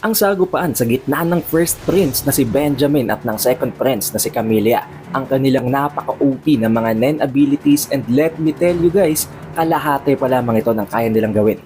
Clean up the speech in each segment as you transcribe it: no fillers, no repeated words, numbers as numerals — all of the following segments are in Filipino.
Ang sagupaan sa gitna ng first prince na si Benjamin at ng second prince na si Camilla. Ang kanilang napaka-OP na mga Nen abilities, and let me tell you guys, kalahati pa lamang ito ng kaya nilang gawin.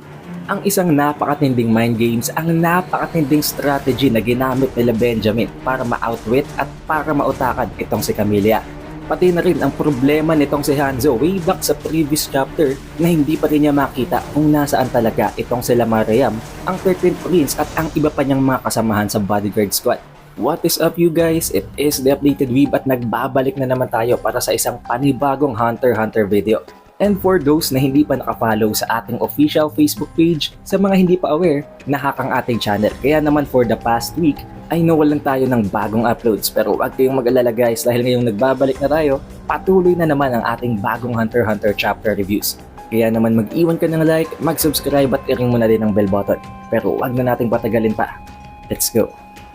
Ang isang napakatinding mind games, ang napakatinding strategy na ginamit nila Benjamin para ma-outwit at para mautakan itong si Camilla. Pati na rin ang problema nitong si Hanzo way back sa previous chapter na hindi pa rin niya makita kung nasaan talaga itong sila Mariam, ang 13th Prince at ang iba pa niyang mga kasamahan sa bodyguard squad. What is up you guys? It is the Updated Weeb at nagbabalik na naman tayo para sa isang panibagong Hunter x Hunter video. And for those na hindi pa nakafollow sa ating official Facebook page, sa mga hindi pa aware, nahak ang ating channel. Kaya naman for the past week, ay nawalan tayo ng bagong uploads. Pero huwag kayong mag-alala guys dahil ngayong nagbabalik na tayo, patuloy na naman ang ating bagong Hunter x Hunter chapter reviews. Kaya naman mag-iwan ka ng like, mag-subscribe at i-ring mo na din ang bell button. Pero huwag na nating patagalin pa. Let's go!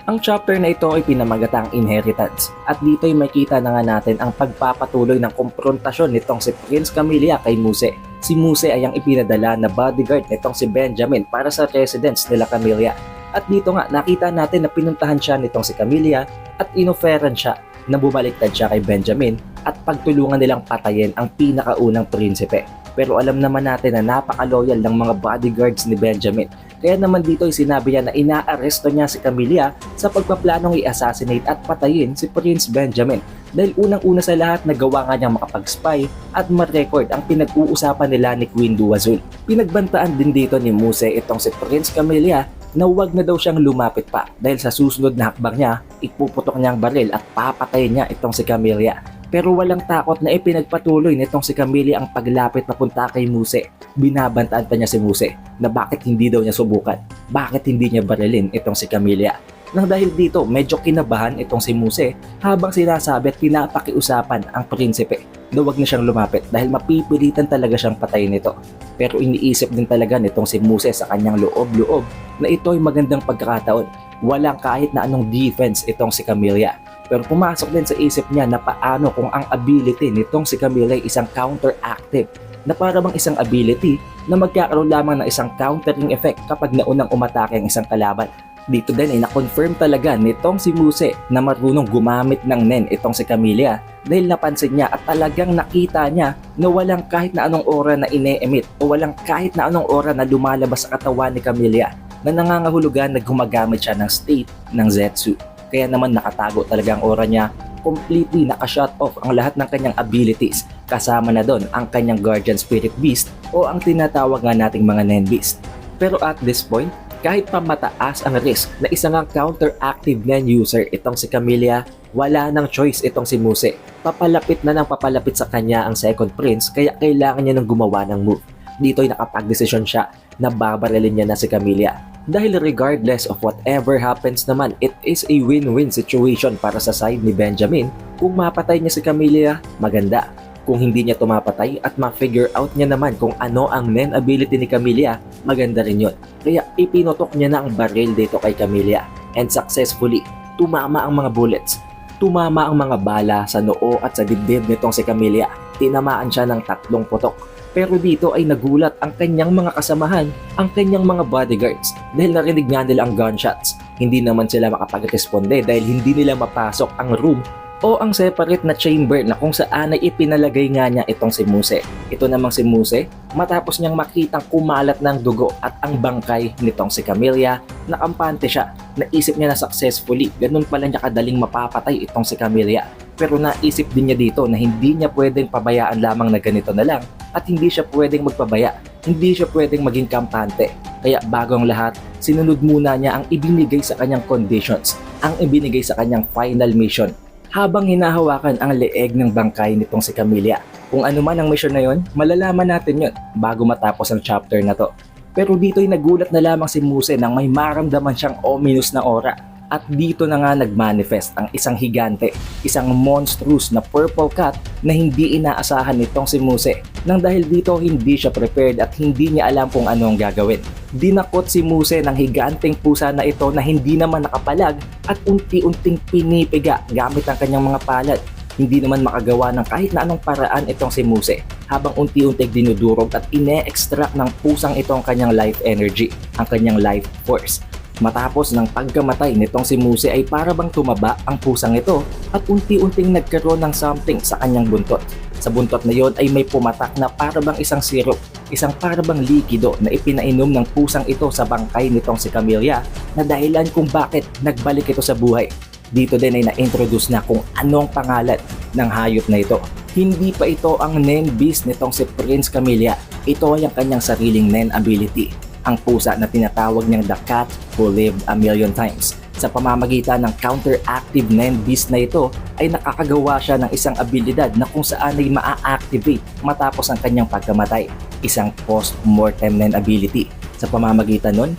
Ang chapter na ito ay pinamagatang Inheritance at dito ay makita na nga natin ang pagpapatuloy ng komprontasyon nitong si Prince Camilla kay Muse. Si Muse ay ang ipinadala na bodyguard nitong si Benjamin para sa residence nila Camilla. At dito nga nakita natin na pinuntahan siya nitong si Camilla at inoferan siya na bumaliktad siya kay Benjamin at pagtulungan nilang patayin ang pinakaunang prinsipe. Pero alam naman natin na napaka-loyal ng mga bodyguards ni Benjamin. Kaya naman dito ay sinabi niya na inaaresto niya si Camilla sa pagpaplanong i-assassinate at patayin si Prince Benjamin. Dahil unang-una sa lahat nagawa nga niyang makapag-spy at ma-record ang pinag-uusapan nila ni Queen Duazul. Pinagbantaan din dito ni Muse itong si Prince Camilla na huwag na daw siyang lumapit pa dahil sa susunod na hakbang niya, ipuputok niya ang baril at papatayin niya itong si Camilla. Pero walang takot na ipinagpatuloy nitong si Camilla ang paglapit papunta kay Muse. Binabantaan pa niya si Muse na bakit hindi daw niya subukan, bakit hindi niya barilin itong si Camilla. Nang dahil dito, medyo kinabahan itong si Muse habang sinasabi at pinapakiusapan ang prinsipe na huwag na siyang lumapit dahil mapipilitan talaga siyang patayin nito. Pero iniisip din talaga nitong si Muse sa kanyang loob-loob na ito ay magandang pagkakataon. Walang kahit na anong defense itong si Camilla. Pero pumasok din sa isip niya na paano kung ang ability nitong si Camilla ay isang counteractive na para bang isang ability na magkakaroon lamang ng isang countering effect kapag naunang umatake ang isang kalaban. Dito din ay na-confirm talaga nitong si Muse na marunong gumamit ng Nen itong si Camilla dahil napansin niya at talagang nakita niya na walang kahit na anong aura na ine-emit o walang kahit na anong aura na lumalabas sa katawan ni Camilla na nangangahulugan na gumagamit siya ng state ng Zetsu. Kaya naman nakatago talaga ang aura niya, completely naka-shut off ang lahat ng kanyang abilities. Kasama na doon ang kanyang Guardian Spirit Beast o ang tinatawag nga nating mga Nen Beast. Pero at this point, kahit pa mataas ang risk na isang counteractive Nen user itong si Camilla, wala nang choice itong si Muse. Papalapit na ng papalapit sa kanya ang second prince kaya kailangan niya nang gumawa ng move. Dito ay nakapag-desisyon siya na babarilin niya na si Camilla. Dahil regardless of whatever happens naman, it is a win-win situation para sa side ni Benjamin. Kung mapatay niya si Camilla, maganda. Kung hindi niya tumapatay at ma-figure out niya naman kung ano ang Nen ability ni Camilla, maganda rin yun. Kaya ipinutok niya na ang baril dito kay Camilla. And successfully, tumama ang mga bullets. Tumama ang mga bala sa noo at sa dibdib nitong si Camilla. Tinamaan siya ng 3 putok. Pero dito ay nagulat ang kanyang mga kasamahan, ang kanyang mga bodyguards dahil narinig nga nila ang gunshots. Hindi naman sila makapag-responde dahil hindi nila mapasok ang room o ang separate na chamber na kung saan ay ipinalagay nga niya itong si Muse. Ito namang si Muse, matapos niyang makitang kumalat ng dugo at ang bangkay nitong si Camilla, nakampante siya. Naisip niya na successfully, ganun pala niya kadaling mapapatay itong si Camilla. Pero naisip din niya dito na hindi niya pwedeng pabayaan lamang na ganito na lang at hindi siya pwedeng magpabaya, hindi siya pwedeng maging kampante. Kaya bago ang lahat, sinunod muna niya ang ibinigay sa kanyang conditions, ang ibinigay sa kanyang final mission. Habang hinahawakan ang leeg ng bangkay nitong si Camilla. Kung ano man ang mission na yon, malalaman natin yon bago matapos ang chapter na to. Pero dito ay nagulat na lamang si Muse nang may maramdaman siyang ominous na aura. At dito na nga nagmanifest ang isang higante, isang monstrous na purple cat na hindi inaasahan nitong si Muse. Nang dahil dito hindi siya prepared at hindi niya alam kung ano ang gagawin. Dinakot si Muse ng higanteng pusa na ito na hindi naman nakapalag at unti-unting pinipiga gamit ang kanyang mga palad. Hindi naman makagawa ng kahit na anong paraan itong si Muse habang unti-unting dinudurog at ine-extract ng pusang ito ang kanyang life energy, ang kanyang life force. Matapos ng pagkamatay nitong si Muse ay para bang tumaba ang pusang ito at unti-unting nagkaroon ng something sa kanyang buntot. Sa buntot na yon ay may pumatak na para bang isang syrup, isang para bang likido na ipinainom ng pusang ito sa bangkay nitong si Camilla na dahilan kung bakit nagbalik ito sa buhay. Dito din ay na-introduce na kung anong pangalan ng hayop na ito. Hindi pa ito ang Nen Beast nitong si Prince Camilla. Ito ay ang kanyang sariling Nen ability, ang pusa na tinatawag niyang The Cat Who Lived a Million Times. Sa pamamagitan ng counteractive Nen Beast na ito ay nakakagawa siya ng isang abilidad na kung saan ay maa-activate matapos ang kanyang pagkamatay, isang post-mortem Nen ability. Sa pamamagitan nun,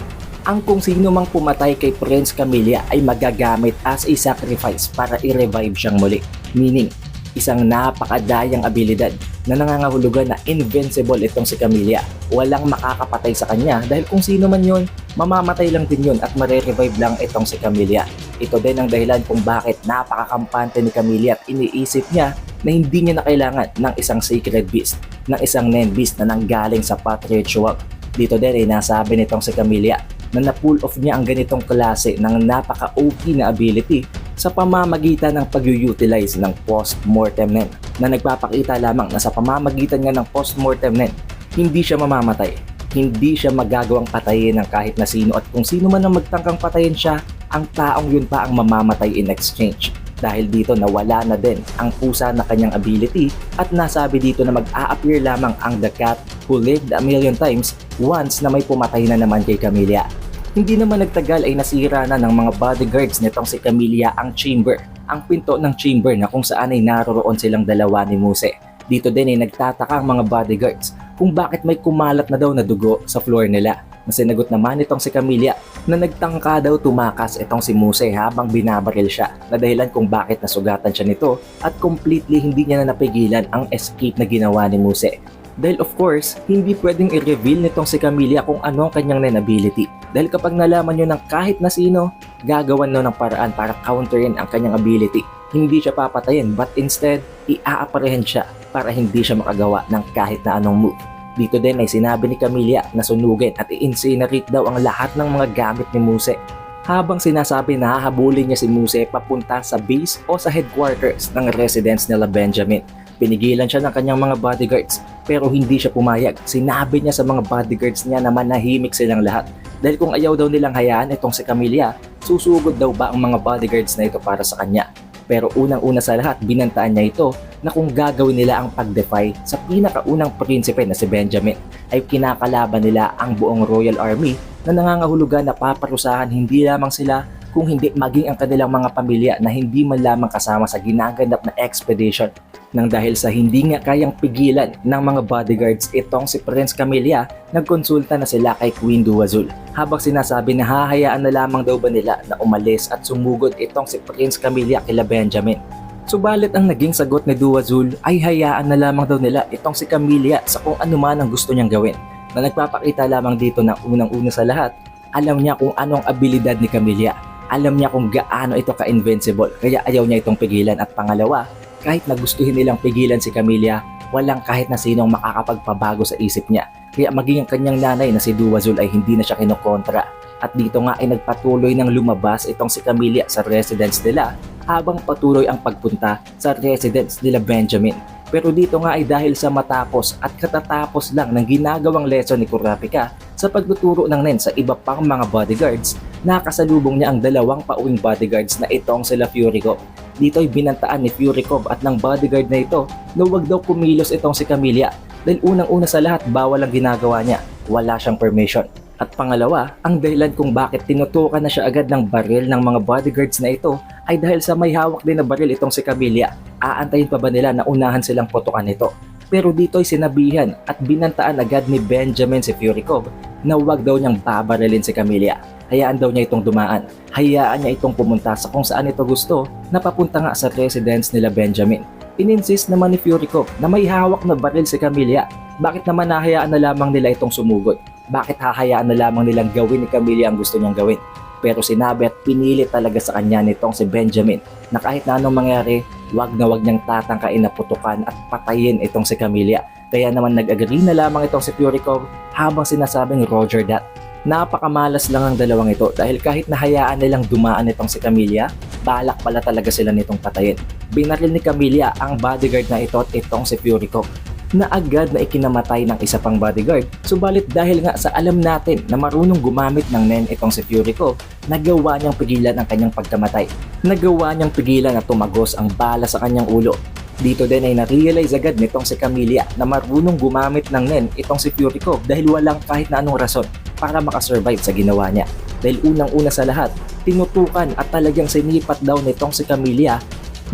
ang kung sino mang pumatay kay Prince Camilla ay magagamit as a sacrifice para i-revive siyang muli. Meaning, isang napakadayang abilidad na nangangahulugan na invincible itong si Camilla. Walang makakapatay sa kanya dahil kung sino man yun, mamamatay lang din yun at mare-revive lang itong si Camilla. Ito din ang dahilan kung bakit napakakampante ni Camilla at iniisip niya na hindi niya na kailangan ng isang sacred beast, ng isang Nen Beast na nanggaling sa pot ritual. Dito din ay nasabi nitong si Camilla na na-pull off niya ang ganitong klase ng napaka-OP na ability sa pamamagitan ng pag-utilize ng post-mortem Nen, na nagpapakita lamang na sa pamamagitan nga ng post-mortem Nen, hindi siya mamamatay, hindi siya magagawang patayin ng kahit na sino at kung sino man ang magtangkang patayin siya, ang taong yun pa ang mamamatay in exchange. Dahil dito nawala na din ang pusa na kanyang ability at nasabi dito na mag-a-appear lamang ang The Cat Who Lived a Million Times once na may pumatay na naman kay Camilla. Hindi naman nagtagal ay nasira na ng mga bodyguards nitong si Camilla ang chamber, ang pinto ng chamber na kung saan ay naroroon silang dalawa ni Muse. Dito din ay nagtataka ang mga bodyguards kung bakit may kumalat na daw na dugo sa floor nila. Nasinagot naman itong si Camilla na nagtangka daw tumakas itong si Muse habang binabaril siya, na dahilan kung bakit nasugatan siya nito at completely hindi niya na napigilan ang escape na ginawa ni Muse. Dahil of course, hindi pwedeng i-reveal nitong si Camilla kung ano ang kanyang Nen ability. Dahil kapag nalaman nyo ng kahit na sino, gagawan no ng paraan para counterin ang kanyang ability. Hindi siya papatayin but instead, i-a-apprehend siya para hindi siya makagawa ng kahit na anong move. Dito din ay sinabi ni Camilla na sunugin at i-incinerate daw ang lahat ng mga gamit ni Muse. Habang sinasabi na hahabulin niya si Muse papunta sa base o sa headquarters ng residence nila Benjamin. Pinigilan siya ng kanyang mga bodyguards pero hindi siya pumayag. Sinabi niya sa mga bodyguards niya na manahimik silang lahat. Dahil kung ayaw daw nilang hayaan itong si Camilla, susugod daw ba ang mga bodyguards na ito para sa kanya. Pero unang-una sa lahat, binantaan niya ito na kung gagawin nila ang pag-defy sa pinakaunang prinsipe na si Benjamin, ay kinakalaban nila ang buong Royal Army na nangangahulugan na paparusahan hindi lamang sila kung hindi maging ang kanilang mga pamilya na hindi man lamang kasama sa ginaganap na expedition. Nang dahil sa hindi nga kayang pigilan ng mga bodyguards itong si Prince Camilla, nagkonsulta na sila kay Queen Duazul habang sinasabi na hahayaan na lamang daw ba nila na umalis at sumugod itong si Prince Camilla kila Benjamin. Subalit ang naging sagot ni Duazul ay hayaan na lamang daw nila itong si Camilla sa kung ano man ang gusto niyang gawin, na nagpapakita lamang dito na unang-una sa lahat, alam niya kung anong abilidad ni Camilla. Alam niya kung gaano ito ka-invincible kaya ayaw niya itong pigilan, at pangalawa, kahit na gustuhin nilang pigilan si Camilla, walang kahit na sinong makakapagpabago sa isip niya. Kaya maging ang kanyang nanay na si Duazul ay hindi na siya kinokontra. At dito nga ay nagpatuloy ng lumabas itong si Camilla sa residence nila habang patuloy ang pagpunta sa residence nila Benjamin. Pero dito nga ay dahil sa matapos at katatapos lang ng ginagawang lesson ni Kurapika sa pagtuturo ng Nen sa iba pang mga bodyguards, nakasalubong niya ang dalawang pauwing bodyguards na itong sila Furikov. Dito ay binantaan ni Furikov at ng bodyguard na ito na huwag daw kumilos itong si Camilla dahil unang-una sa lahat bawal ang ginagawa niya, wala siyang permission. At pangalawa, ang dahilan kung bakit tinutukan na siya agad ng baril ng mga bodyguards na ito ay dahil sa may hawak din na baril itong si Camilla. Aantayin pa ba nila na unahan silang putukan nito? Pero dito ay sinabihan at binantaan agad ni Benjamin si Furikov na huwag daw niyang babarilin si Camilla. Hayaan daw niya itong dumaan. Hayaan niya itong pumunta sa kung saan ito gusto na papunta nga sa residence nila Benjamin. Ininsist naman ni Furikov na may hawak na baril si Camilla. Bakit naman nahayaan na lamang nila itong sumugod? Bakit hahayaan na lamang nilang gawin ni Camilla ang gusto niyang gawin? Pero sinabi at pinili talaga sa kanya nitong si Benjamin na kahit na anong mangyari, wag na wag niyang tatangkain na putukan at patayin itong si Camilla. Kaya naman nag-agree na lamang itong si Furikov habang sinasabing Roger that. Napakamalas lang ang dalawang ito dahil kahit nahayaan nilang dumaan itong si Camilla, balak pala talaga sila nitong patayin. Binaril ni Camilla ang bodyguard na ito at itong si Fury Cop na agad na ikinamatay ng isa pang bodyguard. Subalit dahil nga sa alam natin na marunong gumamit ng NEN itong si Fury Cop, nagawa niyang pigilan ang kanyang pagkamatay. Nagawa niyang pigilan na tumagos ang bala sa kanyang ulo. Dito din ay na-realize agad nitong si Camilla na marunong gumamit ng NEN itong si Fury Cop dahil walang kahit na anong rason para makasurvive sa ginawa niya. Dahil unang-una sa lahat, tinutukan at talagang sinipat daw nitong si Camilla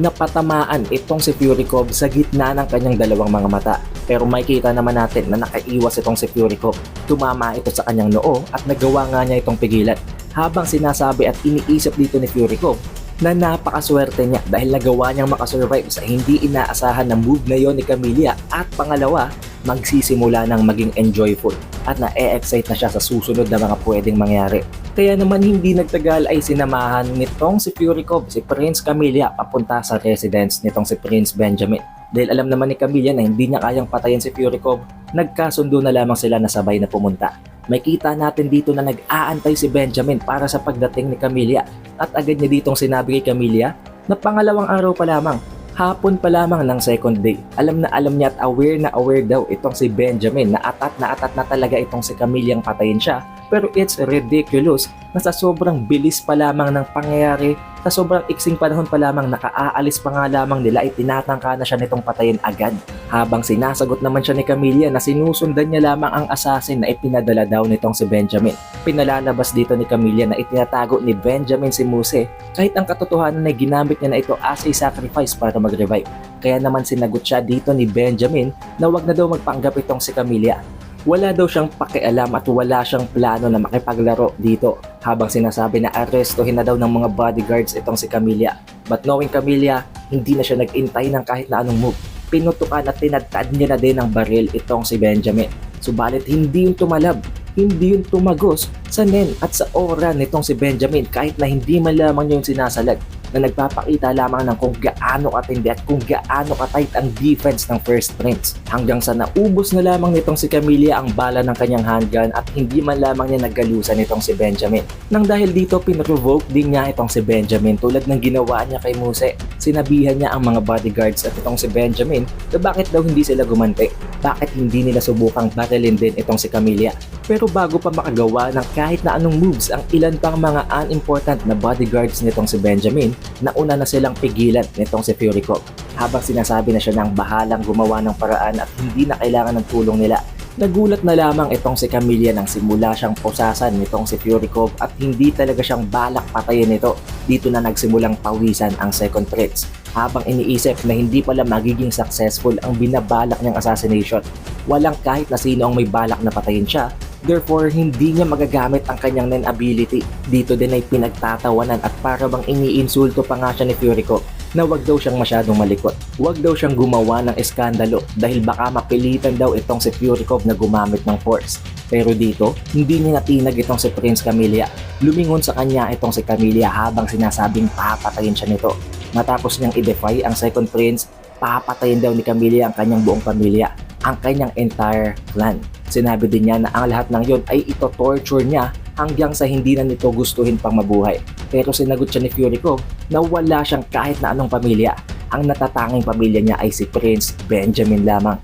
na patamaan itong si Fury Cop sa gitna ng kanyang dalawang mga mata. Pero makikita naman natin na nakaiwas itong si Fury Cop. Tumama ito sa kanyang noo at nagawa nga niya itong pigilan. Habang sinasabi at iniisip dito ni Fury Cop na napakaswerte niya dahil nagawa niyang makasurvive sa hindi inaasahan na move na yon ni Camilla at pangalawa, magsisimula ng maging enjoyful at na-e-excite na siya sa susunod na mga pwedeng mangyari. Kaya naman hindi nagtagal ay sinamahan nitong si Fury Cop si Prince Camilla papunta sa residence nitong si Prince Benjamin. Dahil alam naman ni Camilla na hindi niya kayang patayin si Fury Cop, nagkasundo na lamang sila na sabay na pumunta. May kita natin dito na nag-aantay si Benjamin para sa pagdating ni Camilla at agad niya ditong sinabi kay Camilla na pangalawang araw pa lamang, hapon pa lamang ng second day. Alam niya at aware daw itong si Benjamin na atat na talaga itong si Camilla ang patayin siya. Pero it's ridiculous na sa sobrang bilis pa lamang ng pangyayari, sa sobrang iksing panahon pa lamang nakaalis pa nga lamang nila ay tinatangka na siya nitong patayin agad. Habang sinasagot naman siya ni Camilla na sinusundan niya lamang ang assassin na ipinadala daw nitong si Benjamin. Pinalalabas dito ni Camilla na itinatago ni Benjamin si Muse kahit ang katotohanan ay ginamit niya na ito as a sacrifice para mag-revive. Kaya naman sinagot siya dito ni Benjamin na wag na daw magpanggap itong si Camilla. Wala daw siyang pakialam at wala siyang plano na makipaglaro dito habang sinasabi na arestuhin na daw ng mga bodyguards itong si Camilla. But knowing Camilla, hindi na siya nag-intay ng kahit na anong move. Pinutukan at tinadtad niya na din ng baril itong si Benjamin. Subalit hindi yung tumalab, hindi yung tumagos sa NEN at sa aura nitong si Benjamin kahit na hindi man lamang niya yung sinasalag na nagpapakita lamang ng kung gaano katindi at kung gaano katight ang defense ng First Prince. Hanggang sa naubos na lamang nitong si Camilla ang bala ng kanyang handgun at hindi man lamang niya naggalusan itong si Benjamin. Nang dahil dito pinrovoke din niya itong si Benjamin tulad ng ginawa niya kay Muse. Sinabihan niya ang mga bodyguards at itong si Benjamin na bakit daw hindi sila gumanti. Bakit hindi nila subukang barilin din itong si Camilla. Pero bago pa makagawa ng kahit na anong moves ang ilan pang mga unimportant na bodyguards nitong si Benjamin, nauna na silang pigilan nitong si Fury Cop. Habang sinasabi na siya ng bahalang gumawa ng paraan at hindi na kailangan ng tulong nila, nagulat na lamang itong si Camilla nang simula siyang posasan nitong si Fury Cop at hindi talaga siyang balak patayin ito. Dito na nagsimulang pawisan ang Second Prince. Habang iniisip na hindi pala magiging successful ang binabalak niyang assassination. Walang kahit na sino ang may balak na patayin siya, therefore hindi niya magagamit ang kanyang NEN ability. Dito din ay pinagtatawanan at para bang iniinsulto pa nga siya ni Fury Cop na wag daw siyang masyadong malikot. Wag daw siyang gumawa ng eskandalo dahil baka mapilitan daw itong si Fury Cop na gumamit ng force. Pero dito, hindi niya natinag itong si Prince Camilla. Lumingon sa kanya itong si Camilla habang sinasabing papatayin siya nito. Matapos niyang i-defy ang Second Prince, papatayin daw ni Camilla ang kanyang buong pamilya, ang kanyang entire clan. Sinabi din niya na ang lahat ng yon ay ito-torture niya hanggang sa hindi na nito gustuhin pang mabuhay. Pero sinagot siya ni Fury Cop na wala siyang kahit na anong pamilya. Ang natatanging pamilya niya ay si Prince Benjamin lamang.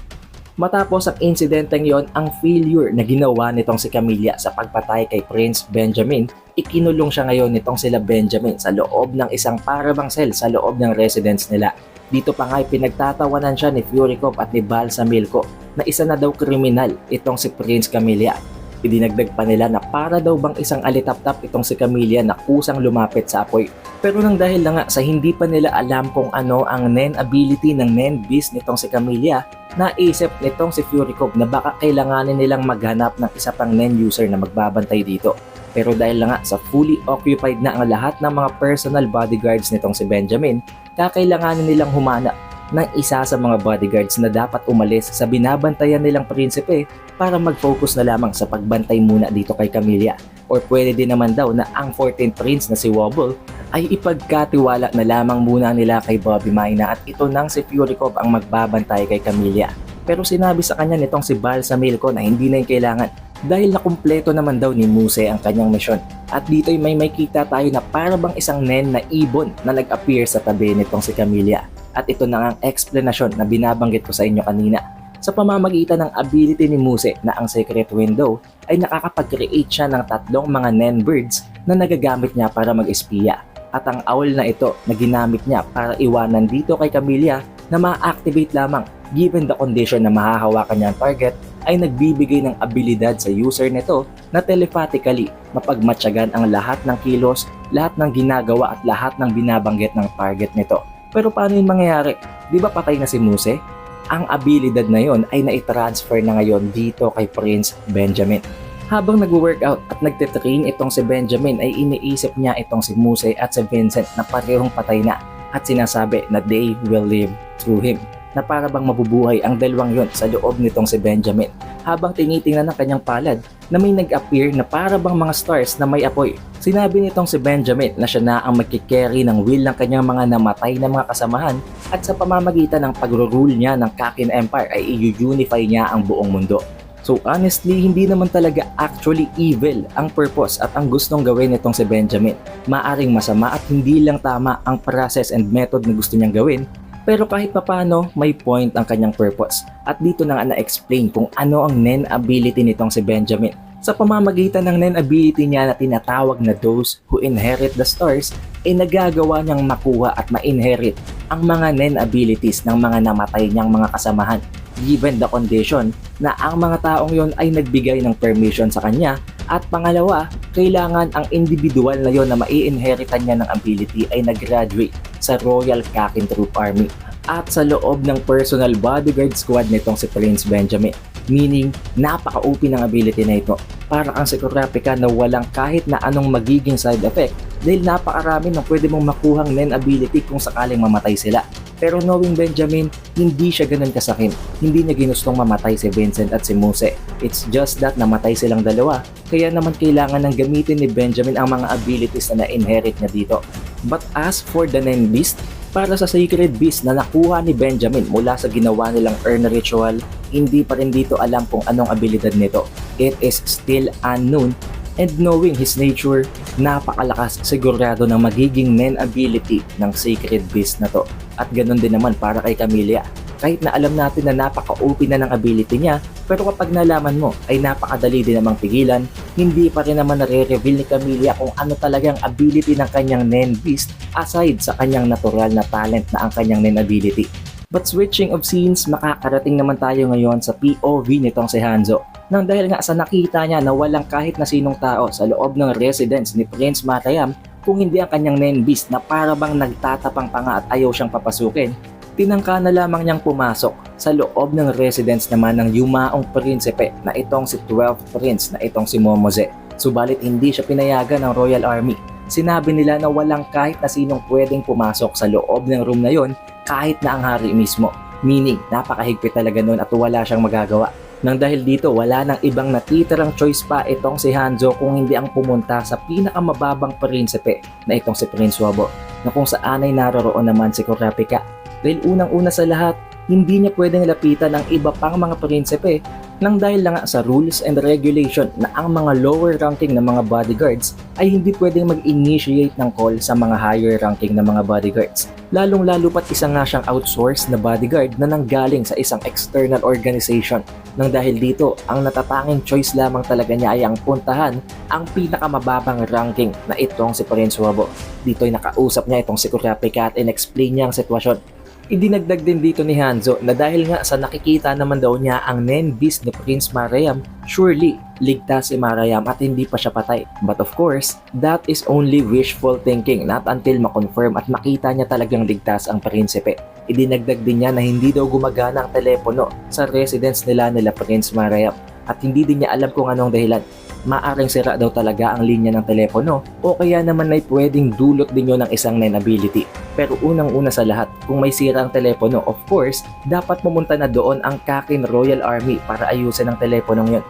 Matapos ang insidenteng yon, ang failure na ginawa nitong si Camilla sa pagpatay kay Prince Benjamin, ikinulong siya ngayon nitong sila Benjamin sa loob ng isang parabang cell sa loob ng residence nila. Dito pa nga ay pinagtatawanan siya ni Fury Cop at ni Balsamilco na isa na daw kriminal itong si Prince Camilla. Idinagdag pa nila na para daw bang isang alitap-tap itong si Camilla na kusang lumapit sa apoy. Pero nang dahil na nga sa hindi pa nila alam kung ano ang NEN ability ng NEN Beast nitong si Camilla, naisip nitong si Fury Cop na baka kailanganin nilang maghanap ng isa pang NEN user na magbabantay dito. Pero dahil na nga sa fully occupied na ang lahat ng mga personal bodyguards nitong si Benjamin, kakailanganin nilang humanap ng isa sa mga bodyguards na dapat umalis sa binabantayan nilang prinsipe para mag-focus na lamang sa pagbantay muna dito kay Camilla. Or pwede din naman daw na ang 14th Prince na si Wobble ay ipagkatiwala na lamang muna nila kay Bobby Maina at ito nang si Fury Cop ang magbabantay kay Camilla. Pero sinabi sa kanya nitong si Balsamilco na hindi na yung kailangan dahil nakumpleto naman daw ni Muse ang kanyang misyon. At dito'y may makita tayo na para bang isang nen na ibon na nag-appear sa tabi nitong si Camilla. At ito na ang explanation na binabanggit ko sa inyo kanina. Sa pamamagitan ng ability ni Muse na ang Secret Window ay nakakapag-create siya ng tatlong mga nen birds na nagagamit niya para mag-espiya. At ang owl na ito na ginamit niya para iwanan dito kay Camilla na ma-activate lamang given the condition na mahahawakan niya ang target ay nagbibigay ng abilidad sa user nito na telepathically mapagmatyagan ang lahat ng kilos, lahat ng ginagawa at lahat ng binabanggit ng target nito. Pero paano yung mangyayari? Di ba patay na si Muse? Ang abilidad na yon ay naitransfer na ngayon dito kay Prince Benjamin. Habang nag-workout at nagtitrain itong si Benjamin ay iniisip niya itong si Muse at si Vincent na parehong patay na at sinasabi na they will live through him, na para bang mabubuhay ang dalawang yon sa loob nitong si Benjamin habang tinitingnan ng kanyang palad na may nag-appear na para bang mga stars na may apoy. Sinabi nitong si Benjamin na siya na ang magkikerry ng will ng kanyang mga namatay na mga kasamahan at sa pamamagitan ng pagro-rule niya ng Kakin Empire ay i-unify niya ang buong mundo. So honestly, hindi naman talaga actually evil ang purpose at ang gustong gawin nitong si Benjamin. Maaring masama at hindi lang tama ang process and method na gusto niyang gawin, pero kahit papano may point ang kanyang purpose. At dito na nga na-explain kung ano ang Nen ability nitong si Benjamin. Sa pamamagitan ng Nen ability niya na tinatawag na those who inherit the stars, ay nagagawa niyang makuha at ma-inherit ang mga Nen abilities ng mga namatay niyang mga kasamahan, given the condition na ang mga taong yon ay nagbigay ng permission sa kanya. At pangalawa, kailangan ang individual na yon na mai-inheritan niya ng ability ay nag-graduate sa Royal Kakin Troop Army at sa loob ng personal bodyguard squad nitong si Prince Benjamin. Meaning, napaka-OP ng ability na ito. Para kang si Kurapika na walang kahit na anong magiging side effect dahil napakarami ng pwede mong makuhang Nen ability kung sakaling mamatay sila. Pero knowing Benjamin, hindi siya ganun kasakin. Hindi niya ginustong mamatay si Vincent at si Muse. It's just that namatay silang dalawa, kaya naman kailangan ng gamitin ni Benjamin ang mga abilities na na-inherit niya dito. But as for the Nen Beast, para sa Sacred Beast na nakuha ni Benjamin mula sa ginawa nilang Earn Ritual, hindi pa rin dito alam kung anong abilidad nito. It is still unknown. And knowing his nature, napakalakas sigurado ng magiging Nen ability ng Sacred Beast na to. At ganun din naman para kay Camilla. Kahit na alam natin na napaka-OP na ng ability niya, pero kapag nalaman mo ay napakadali din namang pigilan, hindi pa rin naman nare-reveal ni Camilla kung ano talagang ability ng kanyang Nen Beast aside sa kanyang natural na talent na ang kanyang Nen ability. But switching of scenes, makakarating naman tayo ngayon sa POV nitong si Hanzo. Nang dahil nga sa nakita niya na walang kahit na sinong tao sa loob ng residence ni Prince Marayam kung hindi ang kanyang Nen Beast na para bang nagtatapang pa nga at ayaw siyang papasukin, tinangka na lamang niyang pumasok sa loob ng residence naman ng yumaong prinsipe na itong si 12th Prince na itong si Momose. Subalit hindi siya pinayagan ng Royal Army. Sinabi nila na walang kahit na sinong pwedeng pumasok sa loob ng room na yon kahit na ang hari mismo. Meaning, napakahigpit talaga nun at wala siyang magagawa. Nang dahil dito, wala nang ibang natitirang choice pa itong si Hanzo kung hindi ang pumunta sa pinakamababang prinsipe na itong si Prince Wabo, na kung saan ay naroroon naman si Kurapika. Dahil unang-una sa lahat, hindi niya pwedeng lapitan ng iba pang mga prinsipe nang dahil lang sa rules and regulation na ang mga lower ranking na mga bodyguards ay hindi pwedeng mag-initiate ng call sa mga higher ranking na mga bodyguards. Lalong-lalo pat isa nga siyang outsourced na bodyguard na nanggaling sa isang external organization. Nang dahil dito, ang natatanging choice lamang talaga niya ay ang puntahan ang pinakamababang ranking na itong si Prince Wabo. Dito'y nakausap niya itong si Kurapika at in-explain niya ang sitwasyon. Idinagdag din dito ni Hanzo na dahil nga sa nakikita naman daw niya ang Nen Beast ni Prince Marayam, surely ligtas si Marayam at hindi pa siya patay. But of course, that is only wishful thinking, not until makonfirm at makita niya talagang ligtas ang prinsipe. Idinagdag din niya na hindi daw gumagana ang telepono sa residence nila Prince Marayam at hindi din niya alam kung anong dahilan. Maaring sira daw talaga ang linya ng telepono o kaya naman ay pwedeng dulot din yun ng isang Nen ability. Pero unang-una sa lahat, kung may sira ang telepono, of course, dapat pumunta na doon ang Kakin Royal Army para ayusin ang teleponong yun.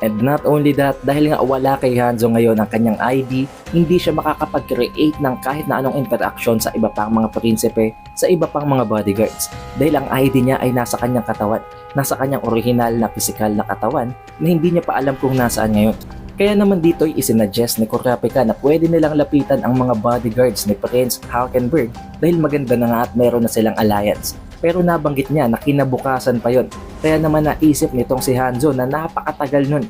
And not only that, dahil nga wala kay Hanzo ngayon ang kanyang ID, hindi siya makakapag-create ng kahit na anong interaction sa iba pang mga prinsipe, sa iba pang mga bodyguards. Dahil ang ID niya ay nasa kanyang katawan, nasa kanyang original na physical na katawan na hindi niya pa alam kung nasaan ngayon. Kaya naman dito ay isinuggest ni Kurapika na pwede nilang lapitan ang mga bodyguards ni Prince Hulkenberg dahil maganda na nga at meron na silang alliance. Pero nabanggit niya na kinabukasan pa yon. Kaya naman naisip nitong si Hanzo na napakatagal nun.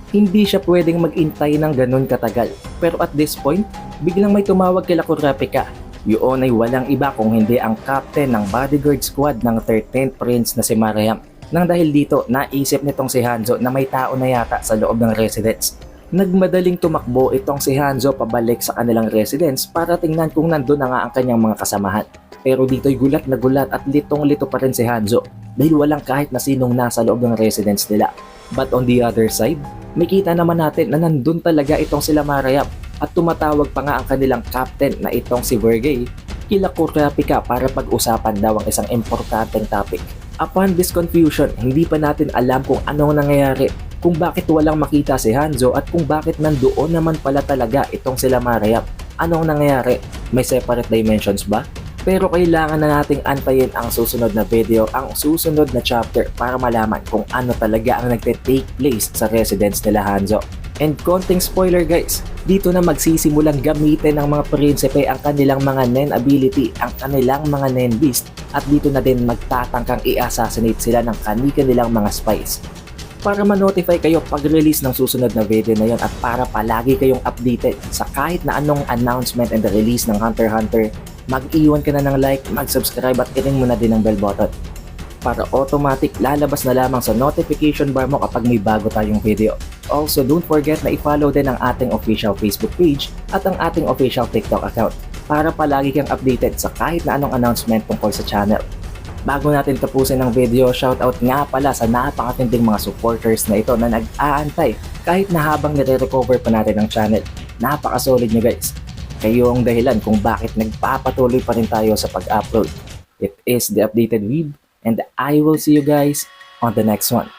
Hindi siya pwedeng mag-intay ng ganun katagal. Pero at this point, biglang may tumawag kila Kurapika. Yun ay walang iba kung hindi ang captain ng bodyguard squad ng 13th Prince na si Mariam. Nang dahil dito, naisip nitong si Hanzo na may tao na yata sa loob ng residence. Nagmadaling tumakbo itong si Hanzo pabalik sa kanilang residence para tingnan kung nandun na nga ang kanyang mga kasamahan. Pero dito'y gulat na gulat at litong-lito pa rin si Hanzo dahil walang kahit na sinong nasa loob ng residence nila. But on the other side, makita naman natin na nandun talaga itong sila Mariam at tumatawag pa nga ang kanilang captain na itong si Vergey kila Kurapika para pag-usapan daw ang isang importanteng topic. Upon this confusion, hindi pa natin alam kung anong nangyayari, kung bakit walang makita si Hanzo at kung bakit nandoon naman pala talaga itong sila Mariam. Anong nangyayari? May separate dimensions ba? Pero kailangan na nating antayin ang susunod na video, ang susunod na chapter para malaman kung ano talaga ang nagte-take place sa residence nila Hanzo. And konting spoiler guys, dito na magsisimulang gamitin ng mga prinsipe ang kanilang mga Nen ability, ang kanilang mga Nen beast, at dito na din magtatangkang i-assassinate sila ng kanilang mga spies. Para ma-notify kayo pag-release ng susunod na video na yon at para palagi kayong updated sa kahit na anong announcement and the release ng Hunter x Hunter, mag-iwan ka na ng like, mag-subscribe at i-ring mo na din ang bell button para automatic lalabas na lamang sa notification bar mo kapag may bago tayong video. Also, don't forget na i-follow din ang ating official Facebook page at ang ating official TikTok account para palagi kang updated sa kahit na anong announcement tungkol sa channel. Bago natin tapusin ang video, shoutout nga pala sa napakatinding mga supporters na ito na nag-aantay kahit na habang nire-recover pa natin ang channel. Napaka-solid nyo guys. Kayo ang dahilan kung bakit nagpapatuloy pa rin tayo sa pag-upload. It is The Updated Weeb and I will see you guys on the next one.